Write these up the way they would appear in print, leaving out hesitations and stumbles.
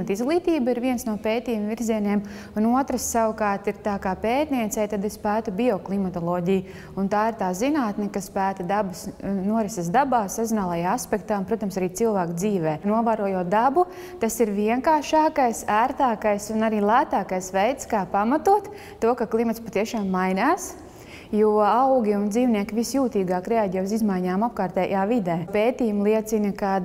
klimata izglītība ir viens no pētījuma virzieniem, un otrs savukārt ir tā kā pētniecei, tad es pētu bioklimatoloģiju, un tā ir tā zinātne, kas pēta dabas norises dabā, sezonālajā aspektā un, protams, arī cilvēku dzīvē. Novērojot dabu, tas ir vienkāršākais, ērtākais un arī lētākais veids, kā pamatot to, ka klimats patiešām mainās, jo augi un dzīvnieki visjūtīgāk reaģē uz izmaiņām apkārtējā vidē. Pētījumi liecina, ka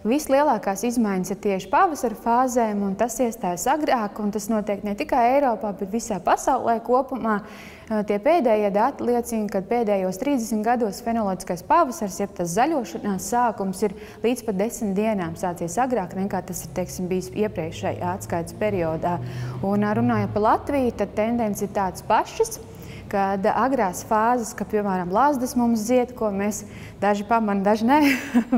vislielākās izmaiņas ir tieši pavasara fāzēm, un tas iestājas agrāk, un tas notiek ne tikai Eiropā, bet visā pasaulē kopumā. Tie pēdējie dati liecina, ka pēdējos 30 gados fenoloģiskais pavasars, jeb tas zaļošanās sākums, ir līdz pat 10 dienām sācies agrāk nekā tas ir, teiksim, bijis iepriekšējā atskaites periodā. Un runājot par Latviju, tad tendence ir tādas pašas, kad agrās fāzes, ka, piemēram, lazdas mums zied, ko mēs daži pamana, daži ne,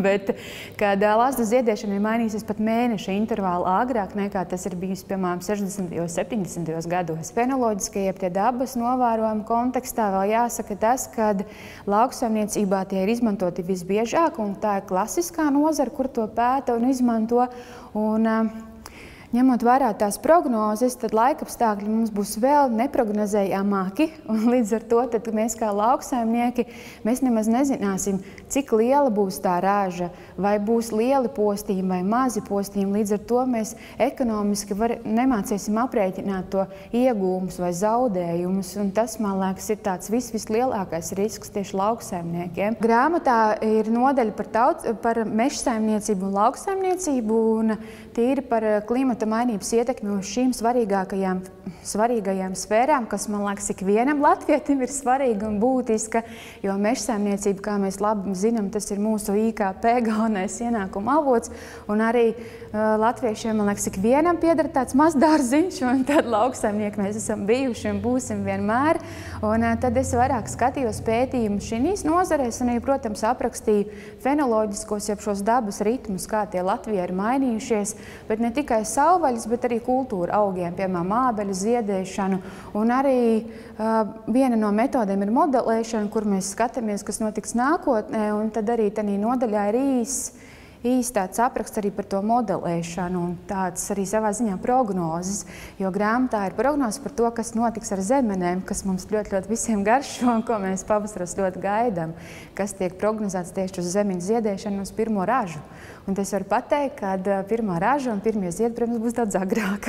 bet kad lazdas ziedēšana ir mainījusies pat mēneša intervālu agrāk nekā tas ir bijis, piemēram, 60. un 70. gados. Fenoloģiskajie tie dabas novērojuma kontekstā vēl jāsaka tas, kad lauksaimniecībā tie ir izmantoti visbiežāk, un tā ir klasiskā nozara, kur to pēta un izmanto. Ņemot vērā tās prognozes, tad laikapstākļi mums būs vēl neprognozējamāki, un līdz ar to tad mēs kā lauksaimnieki, mēs nemaz nezināsim, cik liela būs tā raža, vai būs lieli postījumi vai mazi postījumi. Līdz ar to mēs ekonomiski nemācīsim aprēķināt to iegūmus vai zaudējumus, un tas, man liekas, ir tāds vislielākais risks tieši lauksaimniekiem. Grāmatā ir nodaļa par mežsaimniecību un lauksaimniecību, un tīri par klimata mainības ietekmi uz šīm svarīgajām sfērām, kas, man liekas, ikvienam latvietim ir svarīga un būtiska, jo mežsaimniecība, kā mēs labi zinām, tas ir mūsu IKP galvenais ienākuma avots, un arī latviešiem, man liekas, ikvienam pieder tāds mazdārziņš, un tad lauksaimnieki mēs esam bijuši un būsim vienmēr. Un tad es vairāk skatījos pētījumus šīs nozarēs un, protams, aprakstīju fenoloģiskos, jeb šos dabas ritmus, kā tie Latvijā ir mainījušies, bet ne tikai savvaļas, bet arī kultūra augiem, piemēram, ābeļu ziedēšanu. Un arī viena no metodēm ir modelēšana, kur mēs skatāmies, kas notiks nākotnē, un tad arī tādā nodaļā ir īsts tāds apraksts arī par to modelēšanu un tāds arī savā ziņā prognozes, jo grāmatā ir prognozes par to, kas notiks ar zemenēm, kas mums ļoti visiem garšo un ko mēs pavasaros ļoti gaidām, kas tiek prognozēts tieši uz zemeņu ziedēšanu uz pirmo ražu. Un es varu pateikt, ka pirmā raža un pirmie ziedi, protams, būs daudz agrāk.